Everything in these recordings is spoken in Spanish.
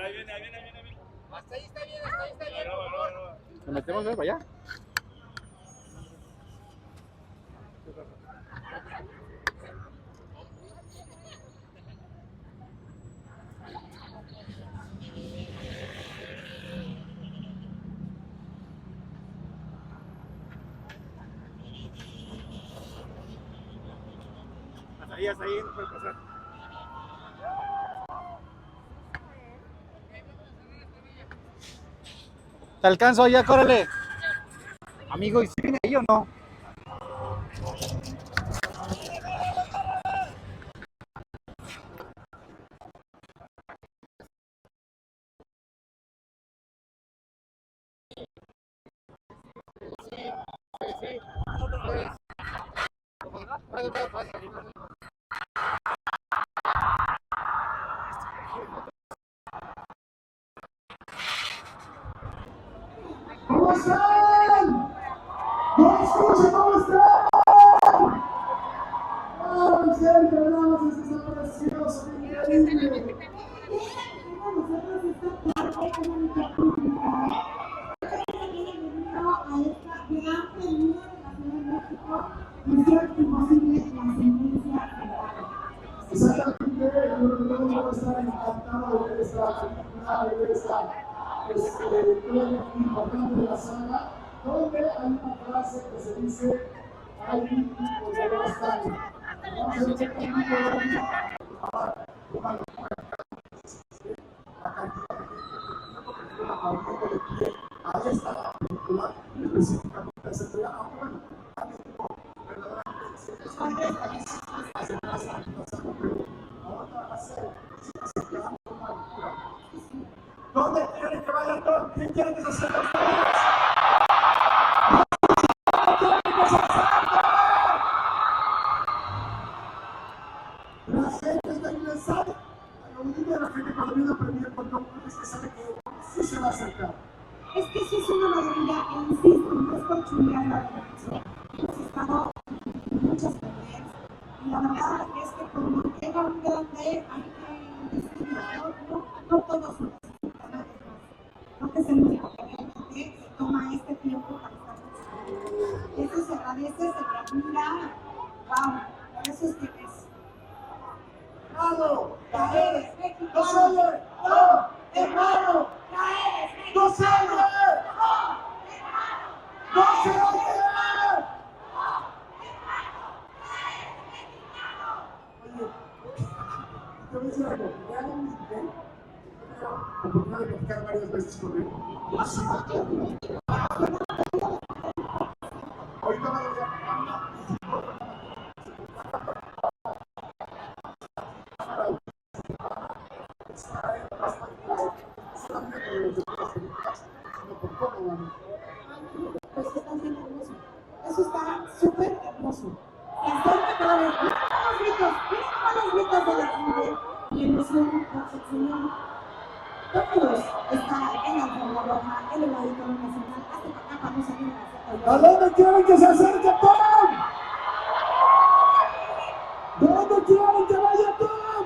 Ahí viene. Hasta ahí está bien, por favor. ¿Nos metemos para allá? Hasta ahí, no puede pasar. Te alcanzo allá, córrele. Amigo, ¿y si viene ahí o no? ¿Cómo están? ¿No escuchan cómo están? ¡Ah, mi gente, hablamos de esta preciosa, increíble! Nosotros esta parte comunicativa a esta gran premia de la Ciudad de México, Misión Imposible, la sentencia final. Exactamente, yo creo que todos vamos a estar encantados de ver esta película, de ver esta tema importante de la saga, donde hay una frase que se dice: hay tipos de bastante. Vamos a ver qué tipo de ahí está la película, específicamente se entrega, aunque bueno, también verdaderamente se pero ahora va a ser, se queda una locura. ¿Dónde quieren que vaya todo? ¿Quién quiere que se acerque a ustedes? ¿Quién quiere que se acerque? La gente está ingresando. La mayoría de la gente cuando viene a aprender por no es que sabe que sí se va a acercar. Es que eso es una maravilla, e insisto, no es por chulear la dirección. Hemos estado en muchas peleas y la verdad es que cuando llega un grande hay que distinguir, no todos son así, cada vez más. Creo que es el único que realmente se toma este tiempo para estar en eso se agradece, se admira, wow, por eso es que es. ¡Bravo! ¡Ya eres mexicano! ¡No se oye! ¡No! ¡Hermano! ¡Ya eres mexicano! ¡No se oye! ¡No! ¡Hermano! ¡No se oye! Oye, te voy a decir algo. Realmente, la oportunidad de platicar varias veces con él. Sí. Ahorita me voy a... Eso está súper hermoso. Se acerca cada vez. Miren los gritos de la gente y emoción por su señor. Todos están en la Alfombra Roja, en el Auditorio Nacional, hasta acá para no salir a la. ¿A dónde quieren que se acerque Tom? ¿Dónde quieren que vaya Tom?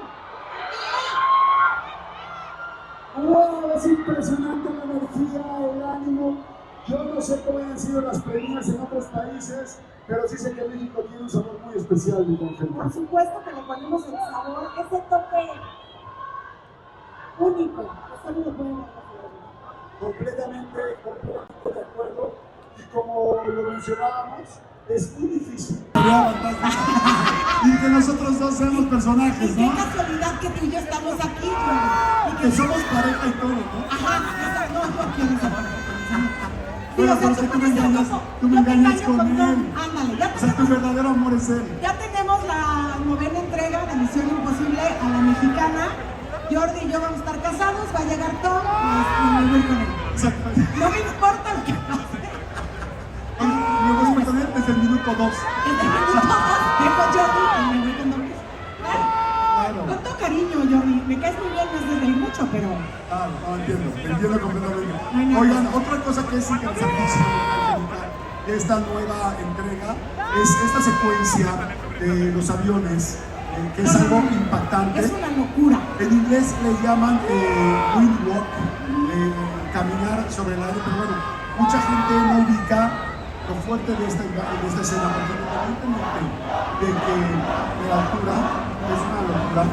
¡Wow! Es impresionante la energía, el ánimo. Yo no sé cómo hayan sido las premias en otros países, pero sí sé que México tiene un sabor muy especial, mi gente. Por supuesto que le ponemos el sabor, ese toque único, que solo lo pueden hacer. Completamente de acuerdo. Y como lo mencionábamos, es muy difícil. Y que nosotros dos seamos personajes, ¿no? Qué casualidad que tú y yo estamos aquí, ¿no? Y que somos pareja y todo, ¿no? Ajá, no quiero saber. Pero porque tú me engañas con él. Ándale, ya tenemos, o sea, tu verdadero amor es él. Ya tenemos la 9ª entrega de Misión Imposible a la mexicana. Jordi y yo vamos a estar casados, va a llegar Tom y me voy con él. Exactamente. No me importa lo que pase. Me voy con él desde el minuto 2. Desde el minuto 2, dejo Jordi y me voy con Tom. Claro. Con todo cariño, Jordi. Me caes muy bien, no es desde mucho, pero... Claro, entiendo completamente. Oigan, otra cosa que es interesantísima de esta nueva entrega es esta secuencia de los aviones que es algo impactante. Es una locura. En inglés le llaman wind walk, caminar sobre el aire, pero bueno, mucha gente no ubica lo fuerte de esta escena, porque independientemente de que la altura es una locura,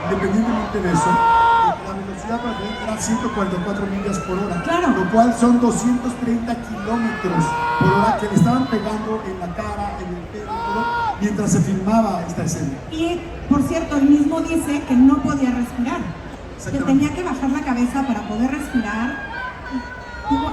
independientemente de eso, la velocidad para que era 144 millas por hora, claro, lo cual son 230 kilómetros por hora que le estaban pegando en la cara, en el pelo, todo, mientras se filmaba esta escena. Y por cierto, él mismo dice que no podía respirar, que tenía que bajar la cabeza para poder respirar.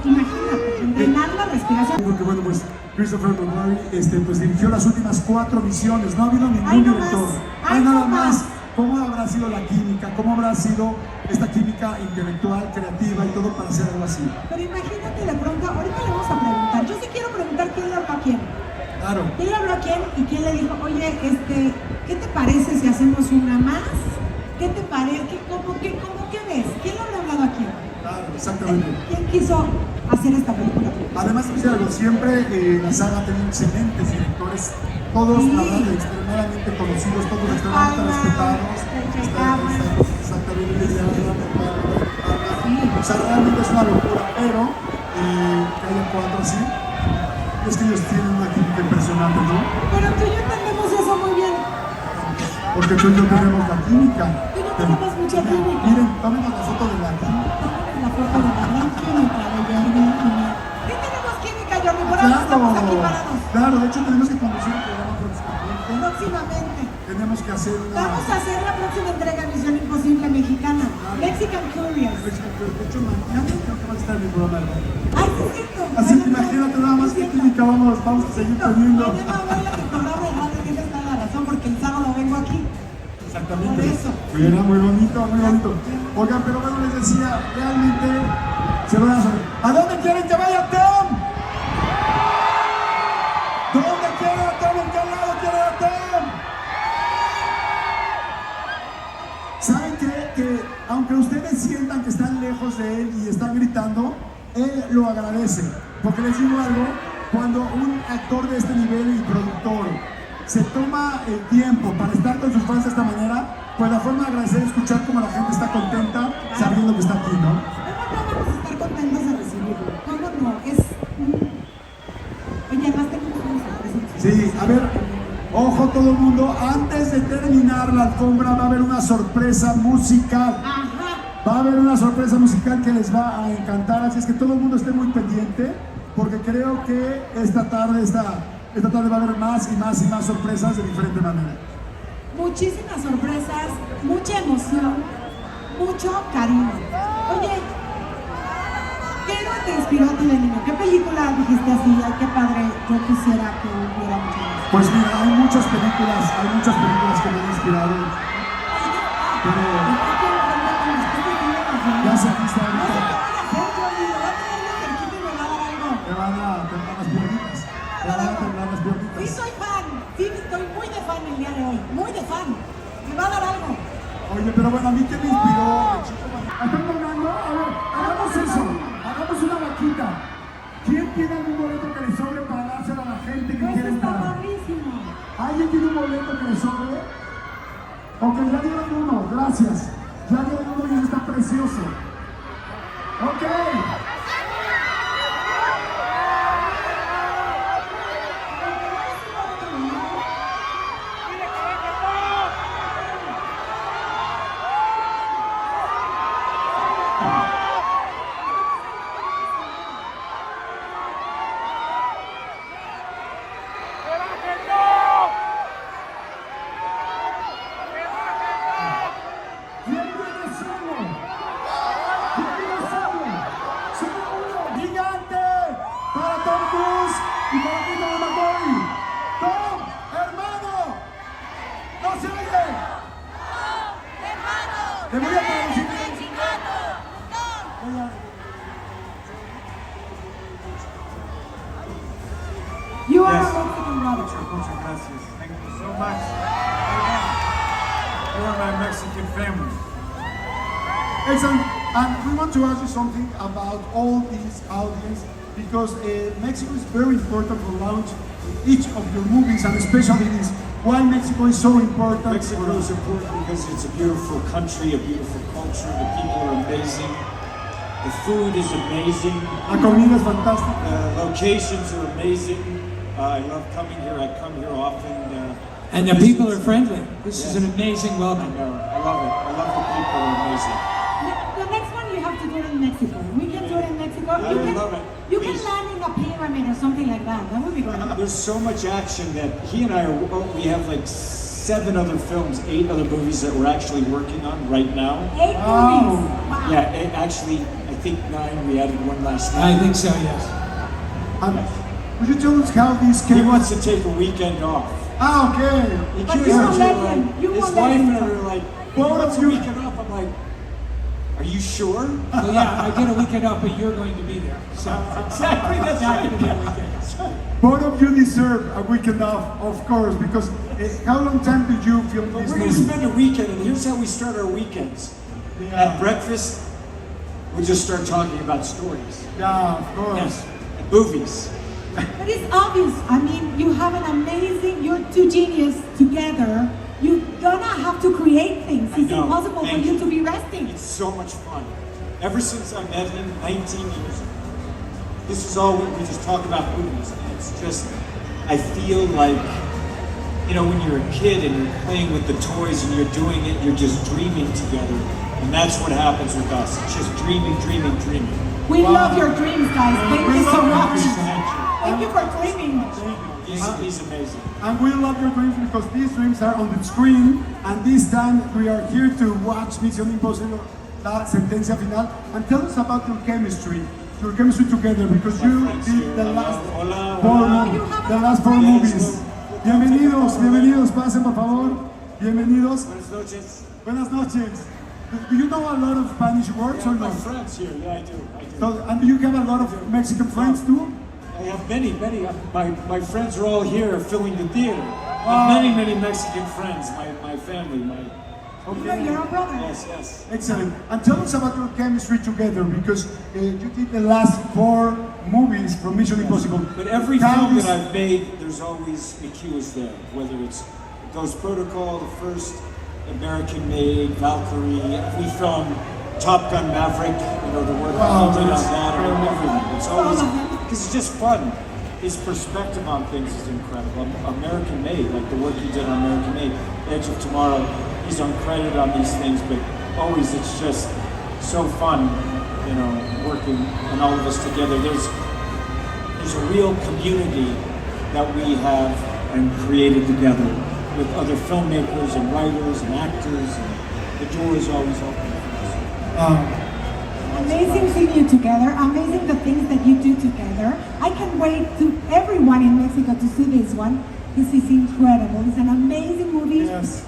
Imagínate, entrenar la respiración. Porque bueno, pues Christopher McQuarrie pues dirigió las últimas 4 misiones, no ha habido ningún director. Hay nada más. ¿Cómo habrá sido la química? ¿Cómo habrá sido esta química intelectual, creativa y todo para hacer algo así? Pero imagínate de pronto, ahorita le vamos a preguntar, yo sí quiero preguntar quién le habló a quién. Claro. ¿Quién le habló a quién y quién le dijo, oye, ¿qué te parece si hacemos una más? ¿Qué te parece? ¿Cómo qué ves? ¿Quién le habrá hablado a quién? Claro, exactamente. ¿Quién quiso hacer esta película? Además, te algo, siempre la saga ha tenido excelentes directores, todos, sí, la verdad, extremadamente conocidos, todos extremadamente respetados. Exactamente, o sea, realmente es una locura, pero que haya 4 así, es que ellos tienen una química impresionante, ¿no? Pero tú y yo entendemos eso muy bien. Porque tú y yo tenemos la química. Tú y yo tenemos mucha química. Miren, tómenos la foto de la química. La foto de la gran química de Jordi. ¿Qué tenemos química, Jordi? Por ahora estamos aquí parados. Claro, de hecho tenemos que conducir el programa próximamente. Tenemos que hacer una... Vamos a hacer la próxima entrega de Misión Imposible mexicana. Claro. Mexican Curious. De hecho, mañana creo que va a estar mi programa. Ay, sí, es cierto. Así que imagínate nada más que química vamos a seguir teniendo. Mañana voy a tu programa de radio, tienes toda la razón, porque el sábado vengo aquí. Exactamente. Por eso. Mira, muy bonito, muy bonito. Oigan, pero bueno, les decía, realmente se van a saber. ¿A dónde quieren que vaya Tom? ¿Dónde quieren a Tom? ¿En qué lado quieren a Tom? ¿Saben qué? Que aunque ustedes sientan que están lejos de él y están gritando, él lo agradece. Porque les digo algo, cuando un actor de este nivel y productor se toma el tiempo para estar con sus fans de esta manera, pues la forma de agradecer es escuchar cómo la gente está contenta sabiendo que está aquí, ¿no? ¿Cómo no vamos a estar contentos de recibirlo? ¿Cómo no? Oye, además tengo una sorpresa. Sí, a ver, ojo todo el mundo, antes de terminar la alfombra va a haber una sorpresa musical. Ajá. Va a haber una sorpresa musical que les va a encantar, así es que todo el mundo esté muy pendiente, porque creo que esta tarde va a haber más y más y más sorpresas de diferente manera. Muchísimas sorpresas, mucha emoción, mucho cariño. Oye, ¿qué héroe te inspiró a ti de niño? ¿Qué película dijiste así? Ay, qué padre, yo quisiera que hubiera mucho más? Pues mira, hay muchas películas que me han inspirado, pero ya se viste ahorita. Te van a temblar las piernitas. Te van a temblar las piernitas. Sí, soy fan. Sí, estoy muy de fan el día de hoy. Muy de fan. Me va a dar algo. Oye, pero bueno, a mí que me inspiró el chico. ¿Están ganando? A ver, hagamos eso. Hagamos una vaquita. ¿Quién tiene algún boleto que le sobre para dárselo a la gente que quiere entrar? ¿Alguien tiene un boleto que le sobre? Ok, ya dieron uno. Gracias. Ya dieron uno y está precioso. Ok. You are Yes. a Mexican brother. Muchas gracias. Thank you so much. You are my Mexican family. Excellent. And we want to ask you something about all this audience, because Mexico is very important for launch each of your movies, and especially this. why Mexico is so important. Mexico is important because it's a beautiful country, a beautiful culture. The people are amazing. The food is amazing. La comida es fantástica. The locations are amazing. I love coming here. I come here often. And the people are friendly. This is an amazing I welcome. know. I love it. I love the people. They're amazing. The next one you have to do it in Mexico. We can do it in Mexico. I would love it. You can Please. land in a pyramid or something like that. That would be great. There's so much action that he and I are. We have like 8 other movies that we're actually working on right now. 8 movies. Wow. Yeah, actually, I think 9. We added one last night. I think so, yes. Would you tell us how these He came? wants to take a weekend off. Ah, okay. He But keeps you won't on let like, him. You his won't let wife him and I talk. are like, Both he wants a of you- weekend off. I'm like, are you sure? Well, yeah, I get a weekend off, but you're going to be there. So Exactly, that's not right. going to be a weekend. Both of you deserve a weekend off, of course, because how long time did you film But this we're going to movie? spend a weekend, and here's how we start our weekends. At breakfast, we just start talking about stories Yeah, of course. and movies. But it's obvious. I mean, you have an amazing, you're two genius together. You're gonna have to create things. I It's know. impossible for Thank you you. to be resting. It's so much fun. Ever since I met him 19 years ago, this is all we just talk about movies. And it's just, I feel like, you know, when you're a kid and you're playing with the toys and you're doing it, you're just dreaming together. And that's what happens with us. It's just dreaming, dreaming, dreaming. We love your dreams, guys. Thank you so much. Thank you. Thank you for dreaming. He's amazing. And we love your dreams because these dreams are on the screen, and this time we are here to watch Misión Imposible, La Sentencia Final. And tell us about your chemistry together, because you friends did here. the Hola, last hola, four, hola. You have the a last 4 friend. movies. Bienvenidos, bienvenidos, pasen por favor. Bienvenidos. Buenas noches. Buenas noches. Do you know a lot of Spanish words or My no? friends here, yeah, I do. So, and do you have a lot of Mexican friends too? I have many. My friends are all here filling the theater. I have many Mexican friends. My family, You know, you're a brother. yes. Excellent. And tell us about your chemistry together, because you did the last 4 movies from Mission Impossible. But every Tell film us- that I've made, there's always the cue is there. Whether it's Ghost Protocol, the first American-made Valkyrie, we filmed Top Gun Maverick. You know the work Wow, that we did on that's that and very everything. It's always because it's just fun. His perspective on things is incredible. American-made, like the work he did on American-made, Edge of Tomorrow. He's uncredited on these things, but always it's just so fun, you know, working and all of us together. There's a real community that we have and created together with other filmmakers and writers and actors, and the door is always open for us. Amazing seeing you together. Amazing the things that you do together. I can wait to everyone in Mexico to see this one. This is incredible. It's an amazing movie. Yes.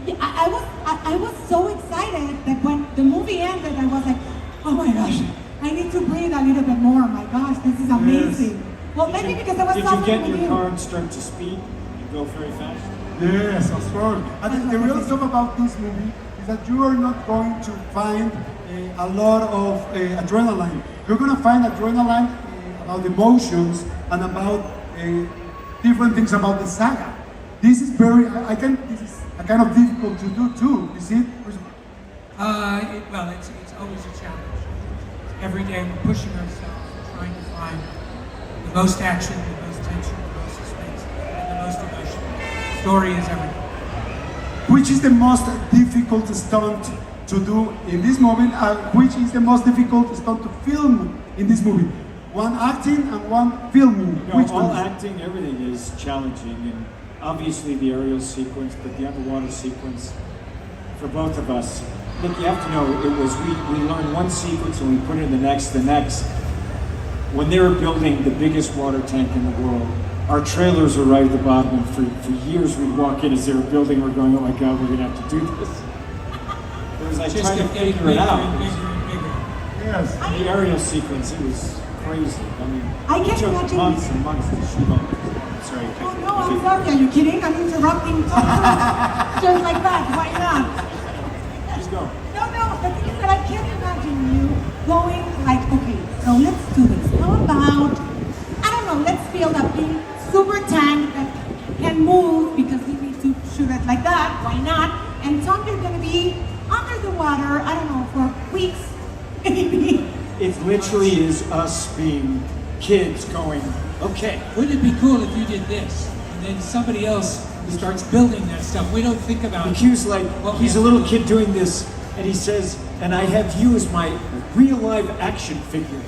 Yeah, I was so excited that when the movie ended, I was like, oh my gosh, I need to breathe a little bit more. My gosh, this is amazing. Well, maybe because I was Did you talking get with your you. car and start to speed? You go very fast? Yes, of course. And the real stuff about this movie is that you are not going to find a lot of adrenaline. You're going to find adrenaline about emotions and about different things about the saga. This is this is a kind of difficult to do too. You see? Well, it's always a challenge. Every day we're pushing ourselves, trying to find the most action, the most tension, the most suspense, and the most emotion. Story is everything. Which is the most difficult stunt to do in this movie? Which is the most difficult stunt to film in this movie? One acting and one filming. You know, Which all one? acting, everything is challenging, and obviously the aerial sequence, but the underwater sequence for both of us. Look, you have to know, it was we learned one sequence and we put it in the next. When they were building the biggest water tank in the world, our trailers were right at the bottom, and for years we'd walk in as they were building, we're going, oh my God, we're gonna have to do this. It was like Just trying to kept getting figure it bigger out. and bigger and bigger. Yes. The aerial sequence, it was crazy. I mean, I it can took imagine- months and months to shoot all this. Sorry. Oh no, I'm sorry. Are you kidding? I'm interrupting. Just like that. Why not? Just go. No. The thing is that I can't imagine you going like, okay, so let's do this. How about, I don't know, let's build a big super tank that can move because we need to gonna be under the water, I don't know, for weeks, maybe. It literally is us being kids going, okay. Wouldn't it be cool if you did this, and then somebody else starts building that stuff? We don't think about The cue's like, what we he's a have little to do. kid doing this, and he says, and I have you as my real live action figure.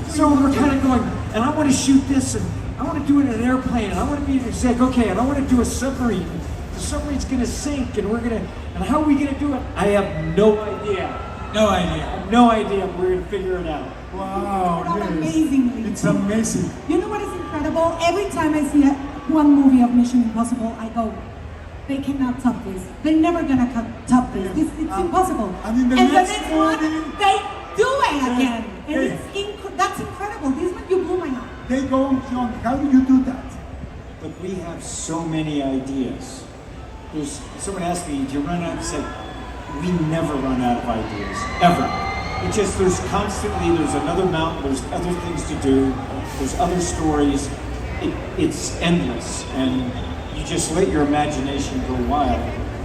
So we're kind of going, and I want to shoot this, and I want to do it in an airplane, and I want to be like, okay, and I want to do a submarine. The submarine's going to sink, and and how are we going to do it? I have no idea. No I idea. have no idea. We're going to figure it out. Wow, It's yes. amazingly. It's amazing. You know what is incredible? Every time I see one movie of Mission Impossible, I go, they cannot top this. They're never gonna top this. It's impossible. and in the next one, movie- they do it again. And Hey. that's incredible. This one, you blew my mind. They go beyond. How do you do that? But we have so many ideas. Someone asked me, do you run out? I said, we never run out of ideas, ever. It's just, there's another mountain, there's other things to do, there's other stories. It's endless, and you just let your imagination go wild.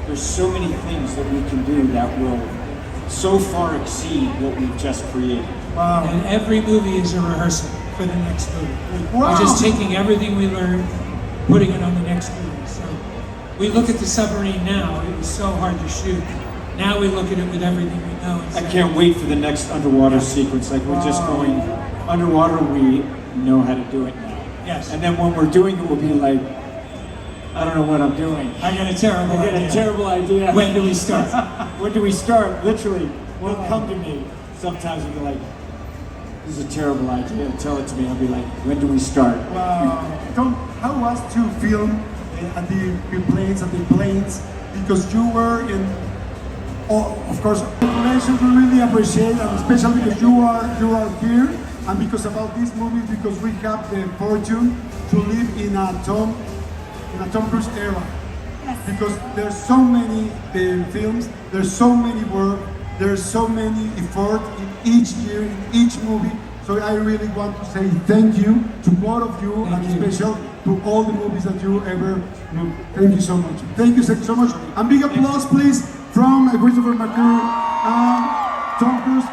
There's so many things that we can do that will so far exceed what we've just created. Wow. And every movie is a rehearsal for the next movie. Wow. We're just taking everything we learned, putting it on the next movie. So we look at the submarine now, it was so hard to shoot. Now we look at it with everything we know. And I say, can't wait for the next underwater sequence. Like, we're just going underwater, we know how to do it now. Yes. And then when we're doing it, we'll be like, I don't know what I'm doing. I got a terrible I got idea. a terrible idea. When do we start? When do we start? Literally, will come to me. Sometimes we'll be like, this is a terrible idea. Tell it to me. I'll be like, when do we start? Wow. Tom, how was to film at the planes, because you were in, of course, information we really appreciate, and especially because you are here, and because about this movie, because we have the fortune to live in a Tom Cruise era. Yes. Because there's so many films, there's so many work, there's so many effort in each year, in each movie. So I really want to say thank you to both of you, and special to all the movies that you ever do. Thank you so much. Thank you so much. And big applause, please, from Christopher McCurry and Tom Cruise.